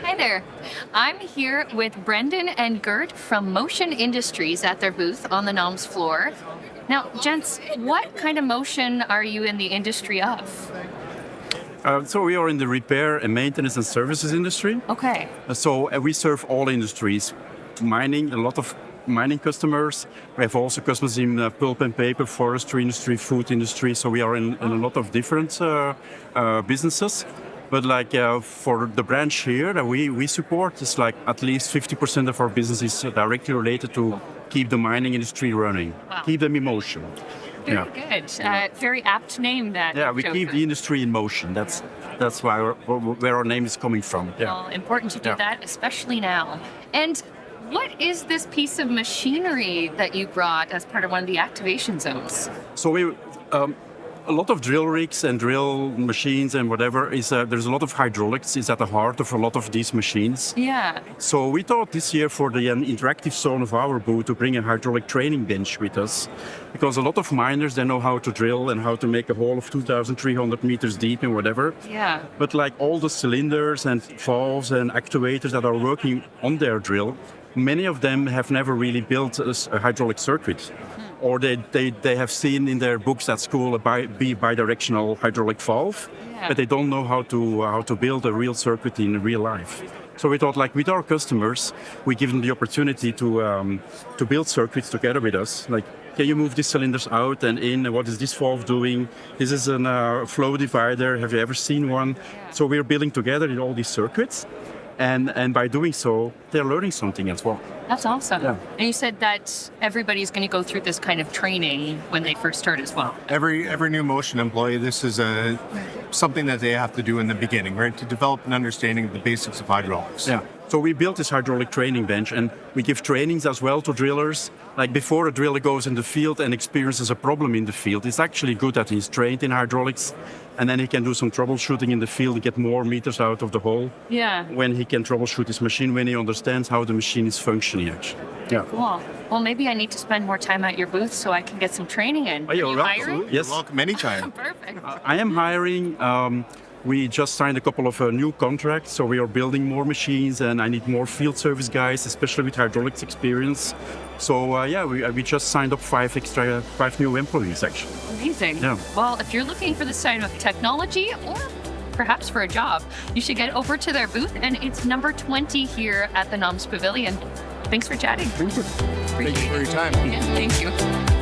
Hi there. I'm here with Brendan and Gert from Motion Industries at their booth on the NOMS floor. Now, gents, what kind of motion are you in the industry of? So we are in the repair and maintenance and services industry. Okay. So we serve all industries, mining, a lot of mining customers. We have also customers in pulp and paper, forestry industry, food industry. So we are in a lot of different businesses. But for the branch here that we support, it's like at least 50% of our business is directly related to keep the mining industry running, Wow. keep them in motion. Very good. Very apt name that. Yeah, we you've keep chosen. the industry in motion. That's why where our name is coming from. Yeah. Well, important to do Yeah. that, especially now. And what is this piece of machinery that you brought as part of one of the activation zones? So a lot of drill rigs and drill machines and whatever there's a lot of hydraulics is at the heart of a lot of these machines. Yeah. So we thought this year for the interactive zone of our booth to bring a hydraulic training bench with us, because a lot of miners, they know how to drill and how to make a hole of 2,300 meters deep and whatever. Yeah. But like all the cylinders and valves and actuators that are working on their drill, many of them have never really built a hydraulic circuit. Or they have seen in their books at school a bidirectional hydraulic valve, Yeah. but they don't know how to build a real circuit in real life. So we thought, like with our customers, we give them the opportunity to build circuits together with us. Like, can you move these cylinders out and in? What is this valve doing? This is a flow divider. Have you ever seen one? Yeah. So we're building together in all these circuits. And by doing so, they're learning something as well. That's awesome. Yeah. And you said that everybody's going to go through this kind of training when they first start as well. Every new Motion employee, this is something that they have to do in the beginning, right? To develop an understanding of the basics of hydraulics. Yeah. So we built this hydraulic training bench, and we give trainings as well to drillers. Like before a driller goes in the field and experiences a problem in the field, it's actually good that he's trained in hydraulics, and then he can do some troubleshooting in the field and get more meters out of the hole. Yeah. When he can troubleshoot his machine, when he understands how the machine is functioning actually. Yeah. Cool. Well, maybe I need to spend more time at your booth so I can get some training in. Oh, you're Are you welcome. hiring? Yes. You're welcome anytime. Perfect. I am hiring. We just signed a couple of new contracts, so we are building more machines, and I need more field service guys, especially with hydraulics experience. So we just signed up five new employees actually. Amazing. Yeah. Well, if you're looking for this kind of technology or perhaps for a job, you should get over to their booth, and it's number 20 here at the NOMS Pavilion. Thanks for chatting. Thank you for your time. Yeah, thank you.